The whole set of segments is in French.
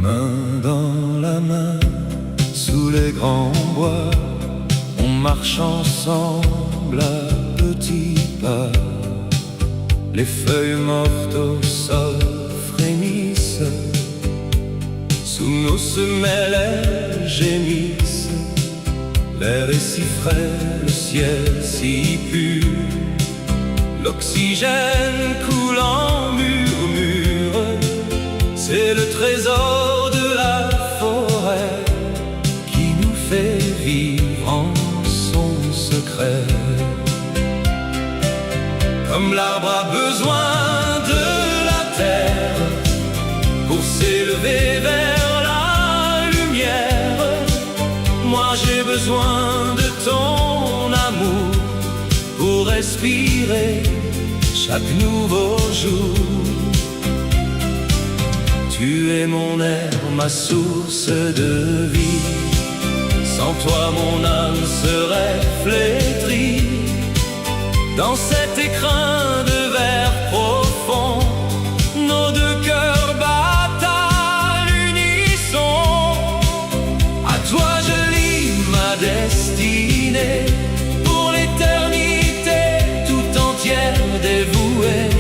Main dans la main, sous les grands bois, on marche ensemble à petits pas. Les feuilles mortes au sol frémissent, sous nos semelles elles gémissent. L'air est si frais, le ciel si pur, l'oxygène coule en murmure. C'est le trésor de la forêt qui nous fait vivre en son secret. Comme l'arbre a besoin de la terre pour s'élever vers la lumière, moi j'ai besoin de ton amour pour respirer chaque nouveau jour. Tu es mon air, ma source de vie. Sans toi mon âme serait flétrie. Dans cet écrin de verre profond, nos deux cœurs battent à l'unisson. À toi je lie ma destinée, pour l'éternité tout entière dévouée.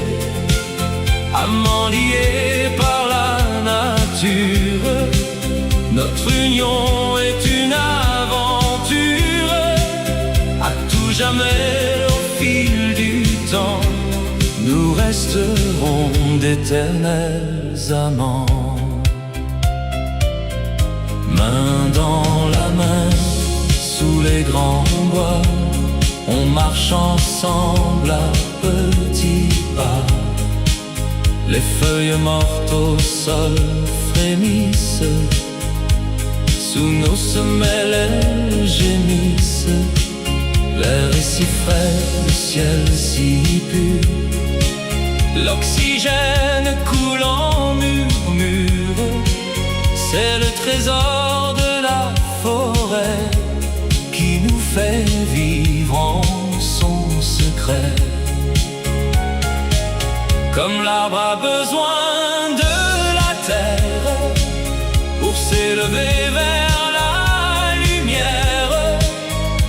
Amants liés par la nature, notre union est une aventure. À tout jamais au fil du temps, nous resterons d'éternels amants. Main dans la main, sous les grands bois, on marche ensemble à petits pas. Les feuilles mortes au sol frémissent, sous nos semelles elles gémissent. L'air est si frais, le ciel si pur, l'oxygène coule en murmure. C'est le trésor de la forêt qui nous fait vivre en son secret. Comme l'arbre a besoin de la terre pour s'élever vers la lumière,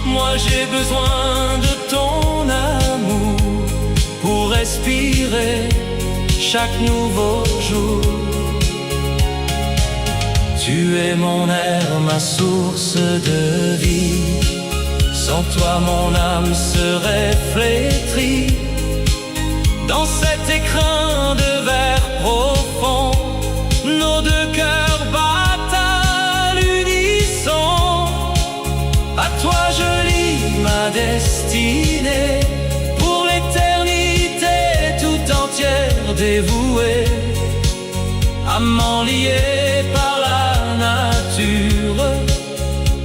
moi j'ai besoin de ton amour pour respirer chaque nouveau jour. Tu es mon air, ma source de vie. Sans toi mon âme serait flétrie. Dans cet écrin de verre profond, nos deux cœurs battent à l'unisson. À toi je lie ma destinée, pour l'éternité tout entière dévouée. Amants liés par la nature,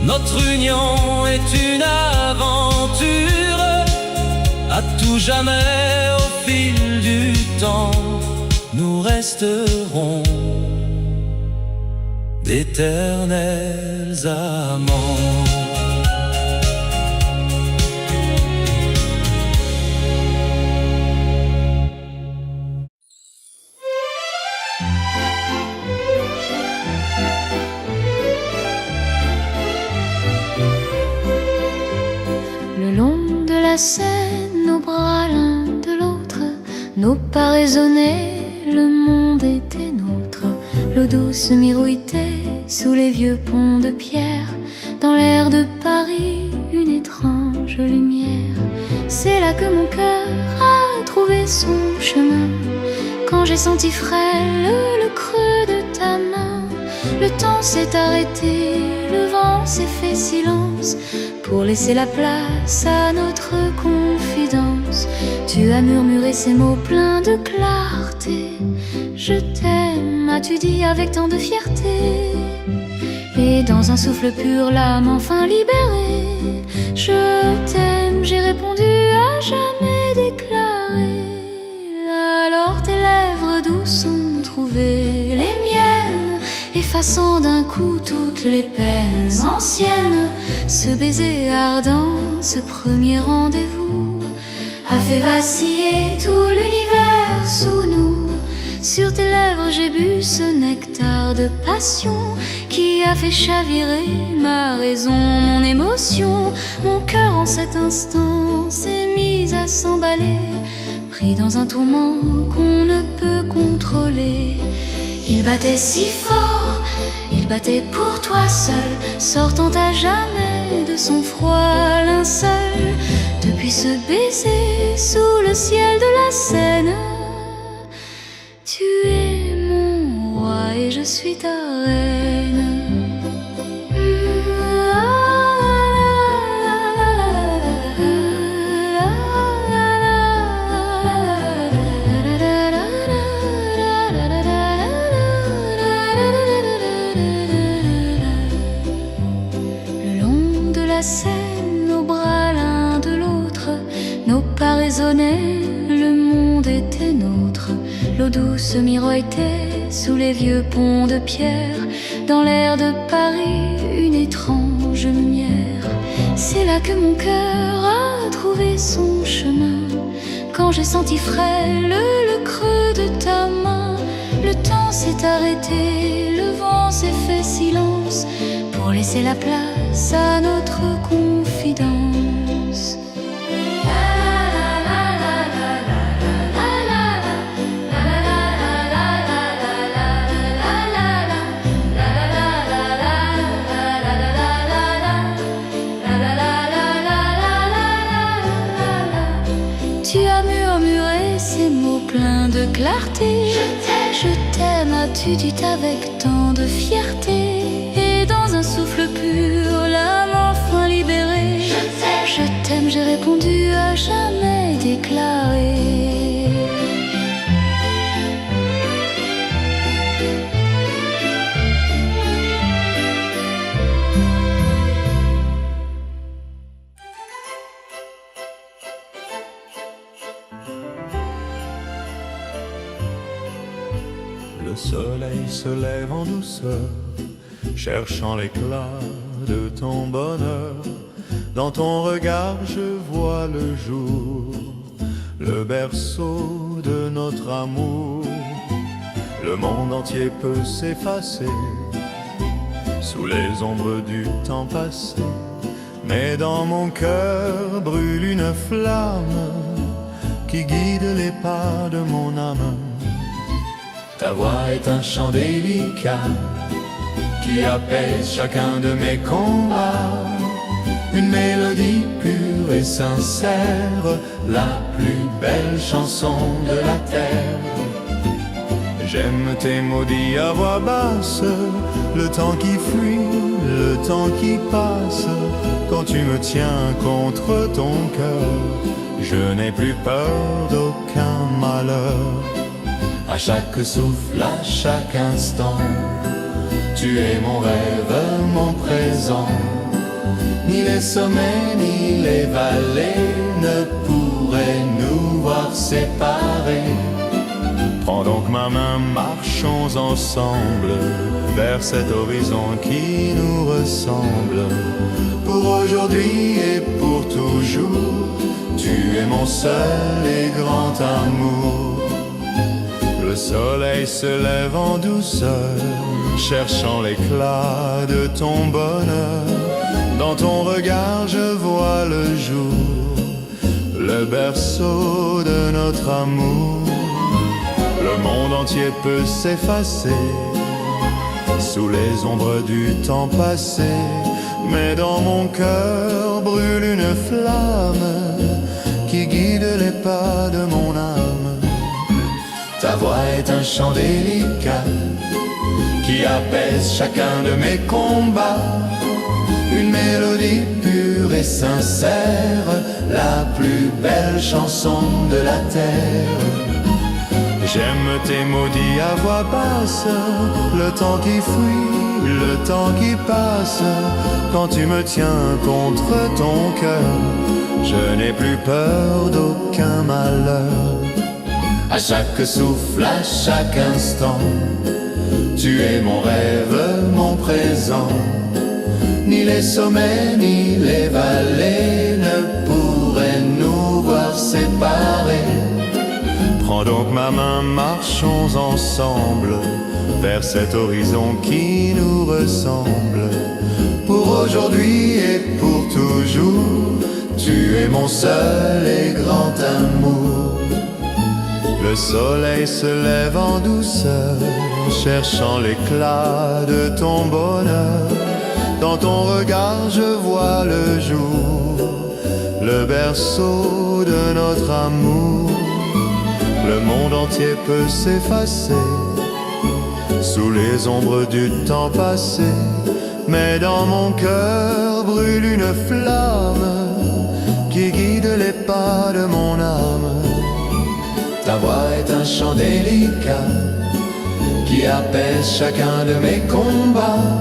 notre union est une aventure. À tout jamais au fil du temps, nous resterons d'éternels amants. Le long de la Seine, nos bras l'un de l'autre, nos pas raisonnés, le monde était nôtre. L'eau douce mirouitait sous les vieux ponts de pierre. Dans l'air de Paris, une étrange lumière. C'est là que mon cœur a trouvé son chemin, quand j'ai senti frêle le creux de ta main. Le temps s'est arrêté, le vent s'est fait silence, pour laisser la place à notre confidence. Tu as murmuré ces mots pleins de clarté. Je t'aime, as-tu dit avec tant de fierté. Et dans un souffle pur, l'âme enfin libérée. Je t'aime, j'ai répondu à jamais déclaré. Alors tes lèvres douces ont trouvé les miennes, effaçant d'un coup toutes les peines anciennes. Ce baiser ardent, ce premier rendez-vous, a fait vaciller tout l'univers sous nous. Sur tes lèvres j'ai bu ce nectar de passion qui a fait chavirer ma raison, mon émotion. Mon cœur en cet instant s'est mis à s'emballer, pris dans un tourment qu'on ne peut contrôler. Il battait si fort, il battait pour toi seul, sortant à jamais de son froid linceul. Depuis ce baiser sous le ciel de la Seine, tu es mon roi et je suis ta reine. Le long de la Seine, nos bras l'un de l'autre, nos pas résonnaient, le monde était nôtre. L'eau douce miroitait sous les vieux ponts de pierre. Dans l'air de Paris, une étrange lumière. C'est là que mon cœur a trouvé son chemin, quand j'ai senti frêle le creux de ta main. Le temps s'est arrêté, le vent s'est fait silence, pour laisser la place à notre confidence. Tu as murmuré ces mots pleins de clarté. Je t'aime, as-tu dit avec tant de fierté. Et dans un souffle pur, l'âme enfin libérée. Je t'aime, j'ai répondu à jamais déclaré. Le soleil se lève en douceur, cherchant l'éclat de ton bonheur. Dans ton regard je vois le jour, le berceau de notre amour. Le monde entier peut s'effacer sous les ombres du temps passé, mais dans mon cœur brûle une flamme qui guide les pas de mon âme. Ta voix est un chant délicat qui apaise chacun de mes combats. Une mélodie pure et sincère, la plus belle chanson de la terre. J'aime tes maudits à voix basse, le temps qui fuit, le temps qui passe. Quand tu me tiens contre ton cœur, je n'ai plus peur d'aucun malheur. À chaque souffle, à chaque instant, tu es mon rêve, mon présent. Ni les sommets, ni les vallées ne pourraient nous voir séparés. Prends donc ma main, marchons ensemble vers cet horizon qui nous ressemble. Pour aujourd'hui et pour toujours, tu es mon seul et grand amour. Le soleil se lève en douceur, cherchant l'éclat de ton bonheur. Dans ton regard je vois le jour, le berceau de notre amour. Le monde entier peut s'effacer sous les ombres du temps passé, mais dans mon cœur brûle une flamme qui guide les pas de mon âme. Ta voix est un chant délicat qui apaise chacun de mes combats. Une mélodie pure et sincère, la plus belle chanson de la terre. J'aime tes maudits à voix basse, le temps qui fuit, le temps qui passe. Quand tu me tiens contre ton cœur, je n'ai plus peur d'aucun malheur. À chaque souffle, à chaque instant, tu es mon rêve, mon présent. Ni les sommets, ni les vallées ne pourraient nous voir séparés. Prends donc ma main, marchons ensemble vers cet horizon qui nous ressemble. Pour aujourd'hui et pour toujours, tu es mon seul et grand amour. Le soleil se lève en douceur, cherchant l'éclat de ton bonheur. Dans ton regard je vois le jour, le berceau de notre amour. Le monde entier peut s'effacer sous les ombres du temps passé, mais dans mon cœur brûle une flamme qui guide les pas de mon âme. Ta voix est un chant délicat qui apaise chacun de mes combats.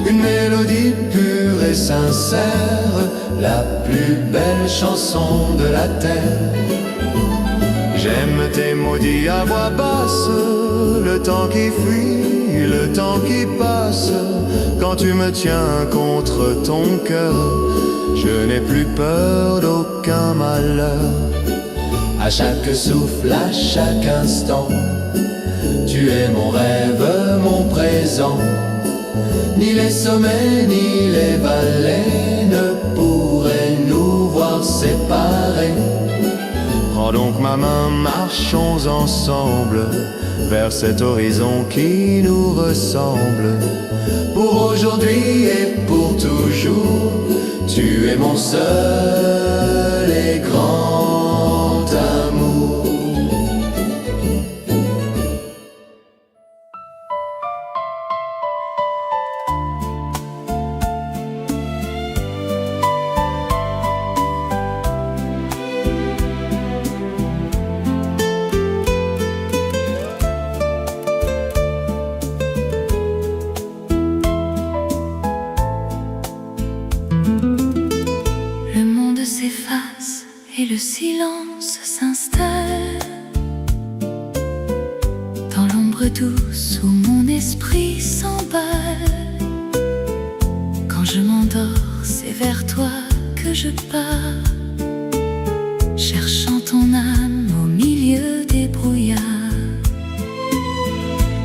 Une mélodie pure et sincère, la plus belle chanson de la terre. J'aime tes maudits à voix basse, le temps qui fuit, le temps qui passe. Quand tu me tiens contre ton cœur, je n'ai plus peur d'aucun malheur. À chaque souffle, à chaque instant, tu es mon rêve, mon présent. Ni les sommets, ni les vallées ne pourraient nous voir séparés. Prends donc ma main, marchons ensemble vers cet horizon qui nous ressemble. Pour aujourd'hui et pour toujours, tu es mon seul et grand amour. Et le silence s'installe dans l'ombre douce où mon esprit s'emballe. Quand je m'endors, c'est vers toi que je pars, cherchant ton âme au milieu des brouillards.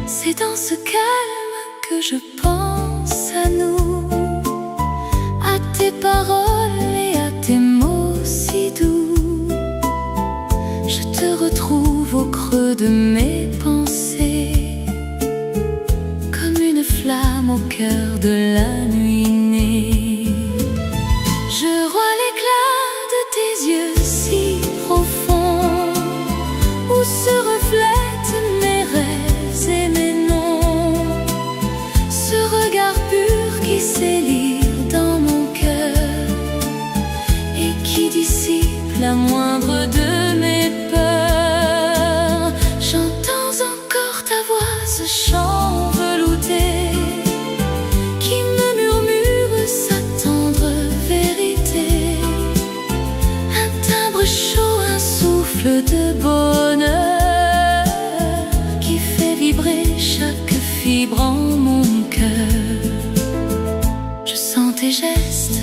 C'est dans ce calme que je pense à nous, à tes paroles et à tes mots si doux. Je te retrouve au creux de mes pensées, comme une flamme au cœur de la nuit née. Je vois l'éclat de tes yeux si profonds, où se reflètent mes rêves et mes noms. Ce regard pur qui sait lire dans mon cœur et qui dissipe la moindre de mes peurs. J'entends encore ta voix, ce chant velouté qui me murmure sa tendre vérité. Un timbre chaud, un souffle de bonheur qui fait vibrer chaque fibre en mon cœur. Je sens tes gestes,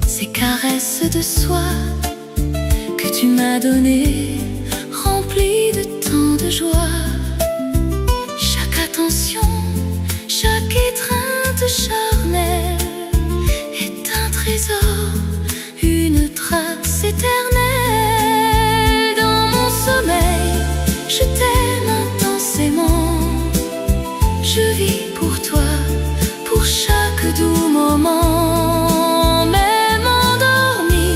ces caresses de soie que tu m'as données, remplies de tant de joie. Chaque attention, chaque étreinte charnelle est un trésor, une trace éternelle. Dans mon sommeil, je t'aime intensément. Je vis pour toi, pour chaque doux moment. Même endormi,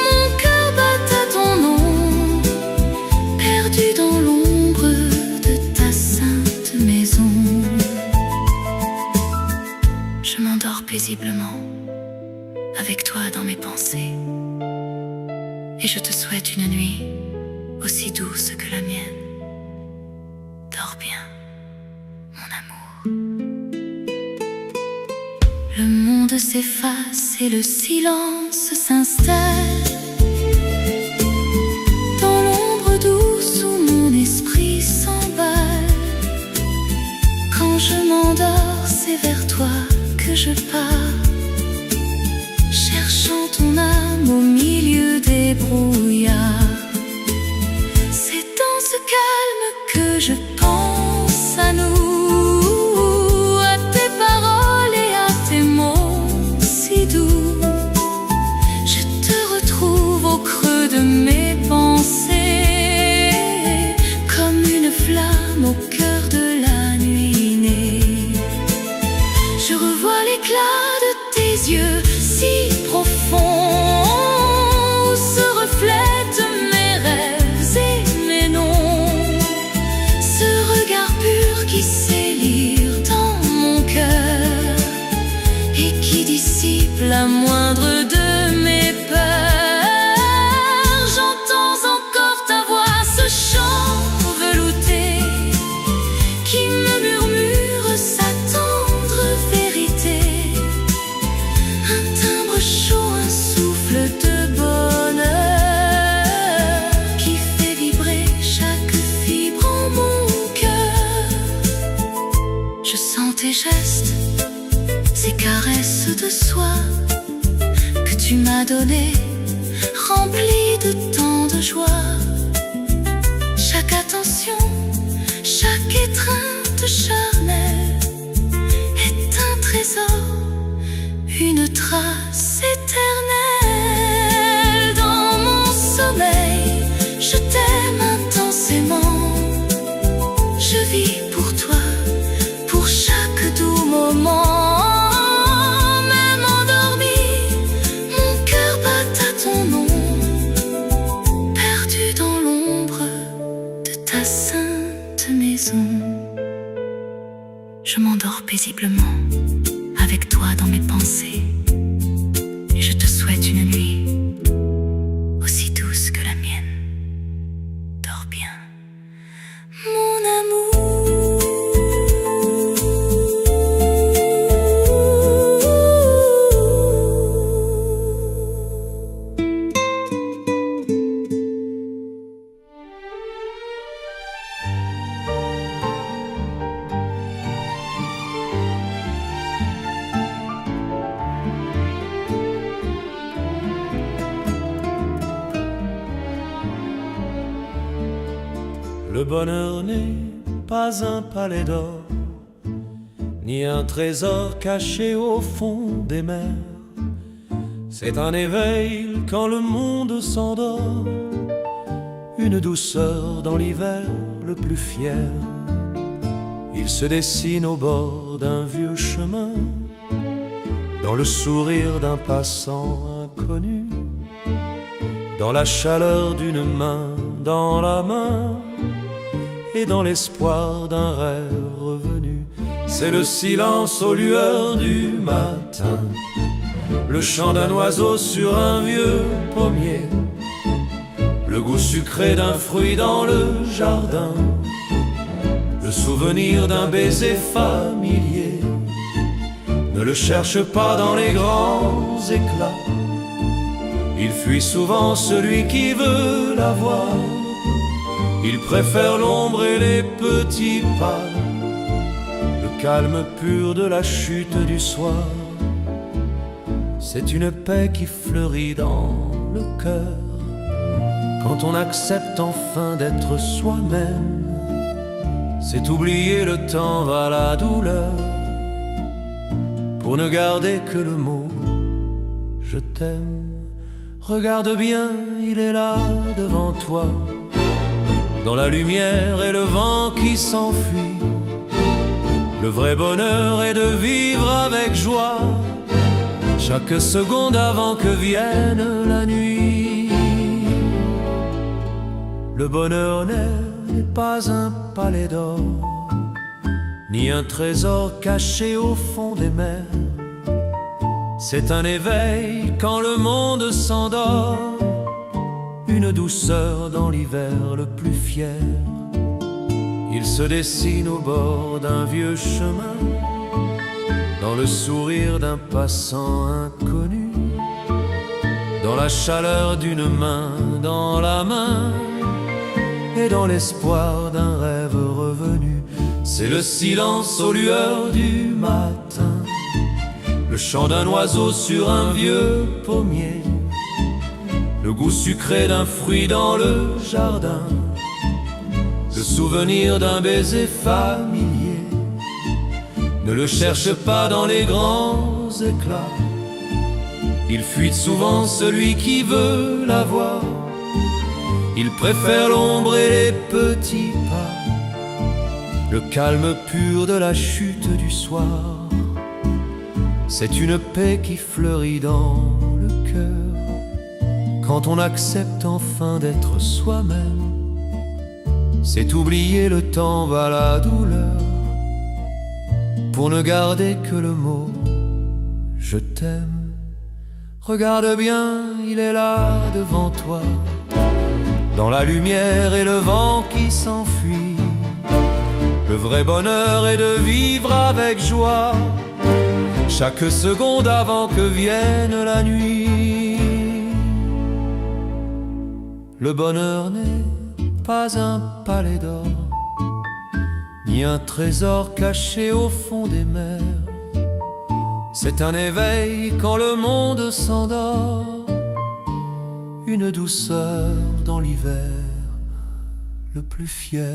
mon cœur bat à ton nom, perdu dans l'ombre de ta sainte maison. Je m'endors paisiblement, avec toi dans mes pensées, et je te souhaite une nuit aussi douce que la mienne. Dors bien, mon amour. Le monde s'efface et le silence s'installe dans l'ombre douce où mon esprit s'emballe. Quand je m'endors, c'est vers toi que je pars, cherchant ton âme au milieu des brouillards. C'est calme que je pense à nous, à tes paroles et à tes mots si doux. Je te retrouve au creux de mes pensées, comme une flamme au cœur de la nuit née. Je revois l'éclat de tes yeux si profonds, où se reflètent mes rêves et mes noms. Ce regard pur qui sait lire dans mon cœur et qui dissipe la moindre de mes peurs. J'entends encore ta voix, ce chant velouté qui me murmure sa tendre vérité. Un timbre chaud, un souffle de bonheur qui fait vibrer chaque fibre en mon cœur. Je sens tes gestes, ces caresses de soie que tu m'as données, remplies de tant de joie. Chaque attention, chaque étreinte charnelle est un trésor, une trace éternelle. Dans mon sommeil, je t'aime intensément. Je vis pour toi, pour chaque doux moment. Même endormi, mon cœur bat à ton nom, perdu dans l'ombre de ta sainte maison. Je m'endors paisiblement avec toi dans mes pensées, et je te souhaite une nuit aussi douce que la mienne. Dors bien, mon amour. Le bonheur n'est pas un palais d'or, ni un trésor caché au fond des mers. C'est un éveil quand le monde s'endort, une douceur dans l'hiver le plus fier. Il se dessine au bord d'un vieux chemin, dans le sourire d'un passant inconnu, dans la chaleur d'une main dans la main, et dans l'espoir d'un rêve revenu. C'est le silence aux lueurs du matin, le chant d'un oiseau sur un vieux pommier, le goût sucré d'un fruit dans le jardin, le souvenir d'un baiser familier. Ne le cherche pas dans les grands éclats, il fuit souvent celui qui veut l'avoir. Il préfère l'ombre et les petits pas, le calme pur de la chute du soir. C'est une paix qui fleurit dans le cœur, quand on accepte enfin d'être soi-même. C'est oublier le temps va la douleur, pour ne garder que le mot je t'aime. Regarde bien, il est là devant toi, dans la lumière et le vent qui s'enfuit. Le vrai bonheur est de vivre avec joie, chaque seconde avant que vienne la nuit. Le bonheur n'est pas un palais d'or, ni un trésor caché au fond des mers. C'est un éveil quand le monde s'endort, une douceur dans l'hiver le plus fier. Il se dessine au bord d'un vieux chemin, dans le sourire d'un passant inconnu, dans la chaleur d'une main dans la main, et dans l'espoir d'un rêve revenu. C'est le silence aux lueurs du matin, le chant d'un oiseau sur un vieux pommier, le goût sucré d'un fruit dans le jardin. le souvenir d'un baiser familier. Ne le cherche pas dans les grands éclats, il fuit souvent celui qui veut l'avoir. Il préfère l'ombre et les petits pas, le calme pur de la chute du soir. C'est une paix qui fleurit dans le cœur, quand on accepte enfin d'être soi-même. C'est oublier le temps va la douleur, pour ne garder que le mot « je t'aime ». Regarde bien, il est là devant toi, dans la lumière et le vent qui s'enfuit. Le vrai bonheur est de vivre avec joie, chaque seconde avant que vienne la nuit. Le bonheur n'est pas un palais d'or, ni un trésor caché au fond des mers. C'est un éveil quand le monde s'endort, une douceur dans l'hiver le plus fier.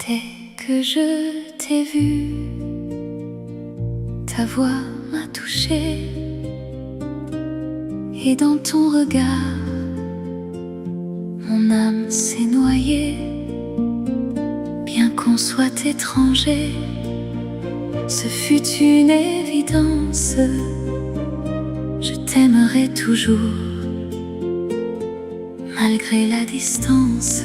Dès que je t'ai vu, ta voix m'a touchée, et dans ton regard, mon âme s'est noyée. Bien qu'on soit étranger, ce fut une évidence. Je t'aimerai toujours, malgré la distance.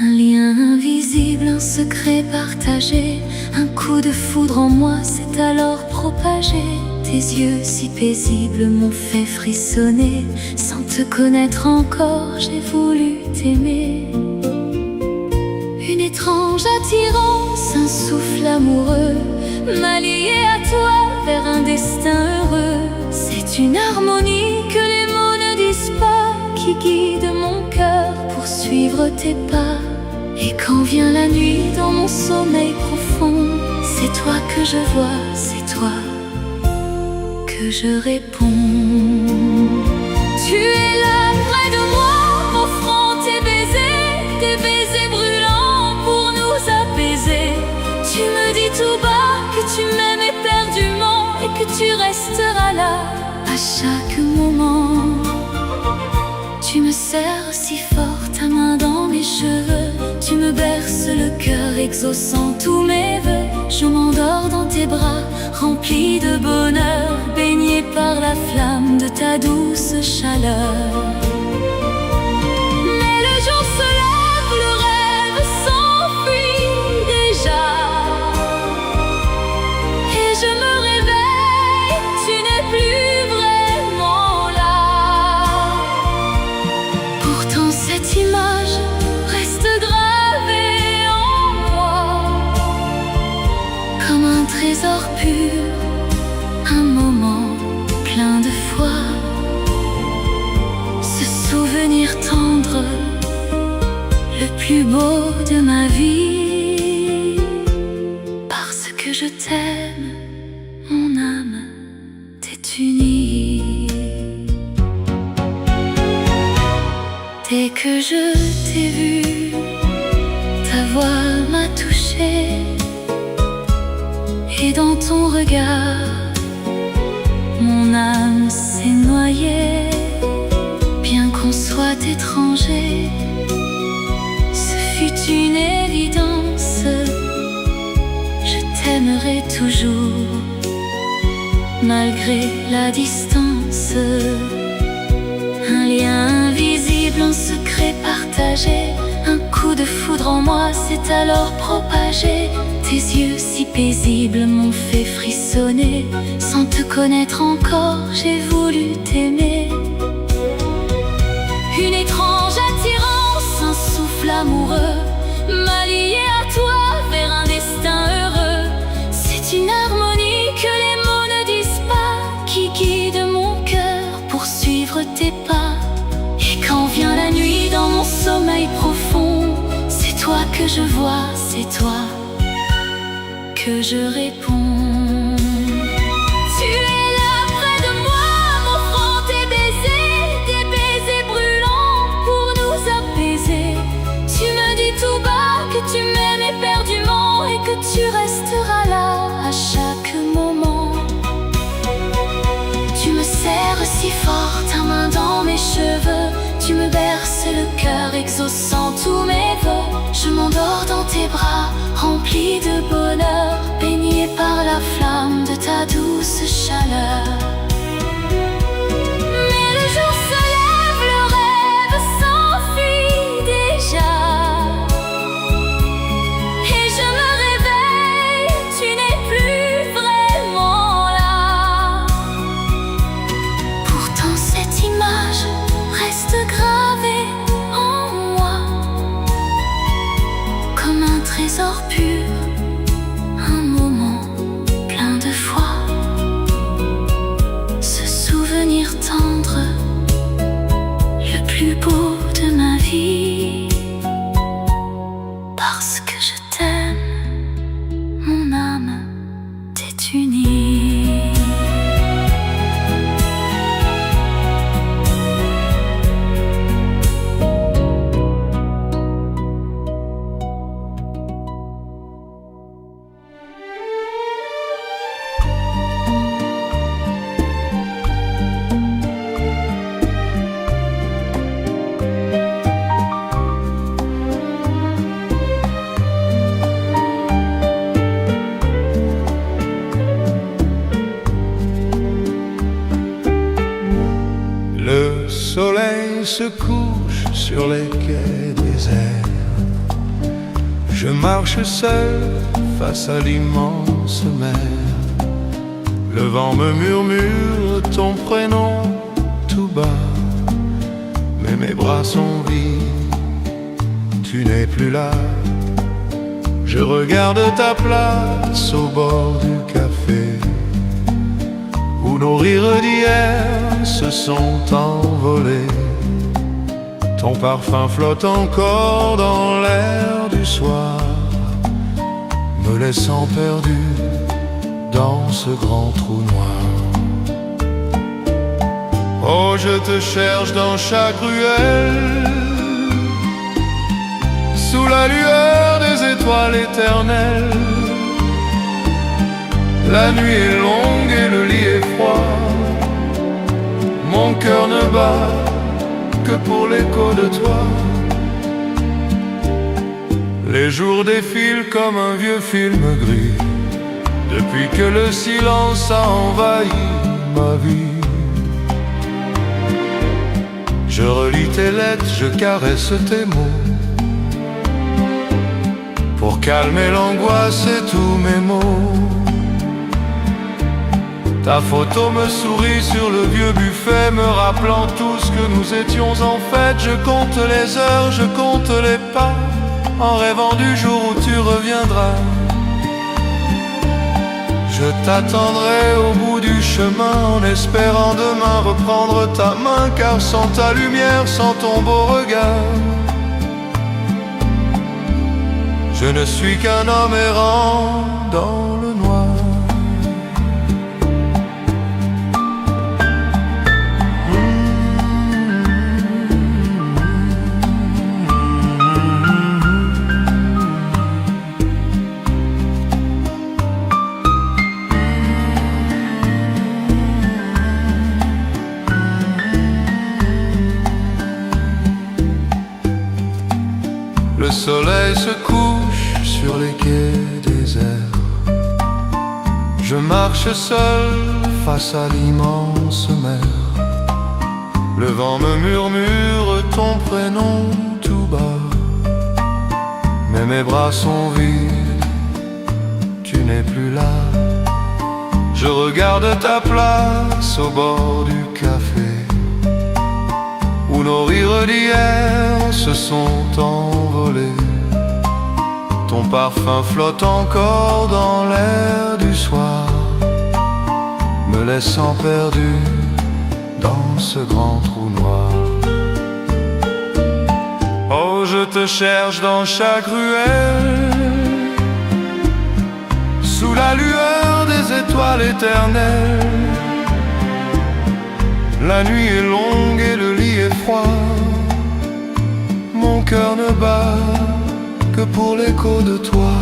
Un lien invisible, un secret partagé, un coup de foudre en moi s'est alors propagé. Tes yeux si paisibles m'ont fait frissonner. Sans te connaître encore, j'ai voulu t'aimer. Une étrange attirance, un souffle amoureux m'a lié à toi vers un destin heureux. C'est une harmonie que les mots ne disent pas, qui guide mon cœur pour suivre tes pas. Et quand vient la nuit dans mon sommeil profond, c'est toi que je vois, c'est toi que je réponds. Tu es là près de moi, m'offrant tes baisers brûlants pour nous apaiser. Tu me dis tout bas que tu m'aimes éperdument et que tu resteras là à chaque moment. Tu me serres si fort ta main dans mes cheveux, tu me berces le cœur exaucant tous mes vœux. Je m'endors dans tes bras, rempli de bonheur, baigné par la flamme de ta douce chaleur. Mais le jour se lève, le rêve s'enfuit déjà, et je me réveille, tu n'es plus vraiment là. Pourtant cette image reste gravée en moi, comme un trésor pur, un moment plein de foi. Ce souvenir tendre, le plus beau de ma vie. Parce que je t'aime, mon âme t'est unie. Dès que je t'ai vu, ta voix m'a touchée, et dans ton regard, mon âme s'est noyée. Bien qu'on soit étranger, ce fut une évidence. Je t'aimerai toujours, malgré la distance. Un lien invisible, un secret partagé, un coup de foudre en moi s'est alors propagé. Tes yeux si paisibles m'ont fait frissonner. Sans te connaître encore, j'ai voulu t'aimer. Une étrange attirance, un souffle amoureux m'a lié à toi vers un destin heureux. C'est une harmonie que les mots ne disent pas, qui guide sommeil profond, c'est toi que je vois, c'est toi que je réponds. Tu es là près de moi, m'offrant tes baisers brûlants pour nous apaiser. Tu me dis tout bas que tu m'aimes éperdument et que tu resteras là à chaque moment. Tu me serres si fort ta main dans mes cheveux, tu me berces le cœur exaucant tous mes vœux. Je m'endors dans tes bras remplis de bonheur, baigné par la flamme de ta douce chaleur. Mais le jour se lève, le rêve s'enfuit déjà, et je me réveille, tu n'es plus vraiment là. Pourtant cette image reste gravée en moi comme un trésor pur, un moment plein de foi. Ce souvenir tendre, le plus beau de ma vie. Parce que je t'aime, mon âme t'est unie. Le soleil se couche sur les quais déserts. Je marche seul face à l'immense mer. Le vent me murmure ton prénom tout bas, mais mes bras sont vides, tu n'es plus là. Je regarde ta place au bord du café, où nos rires d'hier se sont envolés. Ton parfum flotte encore dans l'air du soir, me laissant perdu dans ce grand trou noir. Oh, je te cherche dans chaque ruelle, sous la lueur des étoiles éternelles. La nuit est longue et le lit est froid, mon cœur ne bat que pour l'écho de toi. Les jours défilent comme un vieux film gris, depuis que le silence a envahi ma vie. Je relis tes lettres, je caresse tes mots, pour calmer l'angoisse et tous mes maux. Ta photo me sourit sur le vieux buffet, me rappelant tout ce que nous étions en fait. Je compte les heures, je compte les pas, en rêvant du jour où tu reviendras. Je t'attendrai au bout du chemin, en espérant demain reprendre ta main. Car sans ta lumière, sans ton beau regard, je ne suis qu'un homme errant dans le noir. Le soleil se couche sur les quais déserts. Je marche seul face à l'immense mer. Le vent me murmure ton prénom tout bas, mais mes bras sont vides, tu n'es plus là. Je regarde ta place au bord du café, où nos rires d'hier se sont envolés. Ton parfum flotte encore dans l'air du soir, me laissant perdu dans ce grand trou noir. Oh, je te cherche dans chaque ruelle, sous la lueur des étoiles éternelles. La nuit est longue et le lit est froid, mon cœur ne bat que pour l'écho de toi.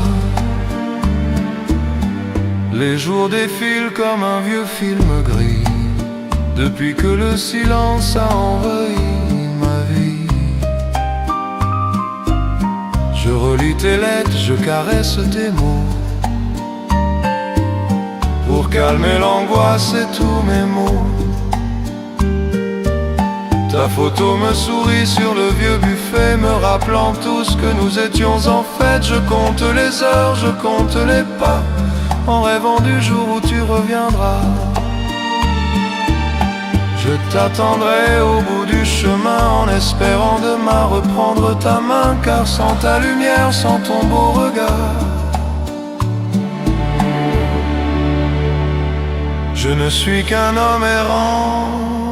Les jours défilent comme un vieux film gris, depuis que le silence a envahi ma vie. Je relis tes lettres, je caresse tes mots, pour calmer l'angoisse et tous mes maux. Ta photo me sourit sur le vieux buffet, me rappelant tout ce que nous étions en fait. Je compte les heures, je compte les pas, en rêvant du jour où tu reviendras. Je t'attendrai au bout du chemin, en espérant demain reprendre ta main, car sans ta lumière, sans ton beau regard, je ne suis qu'un homme errant.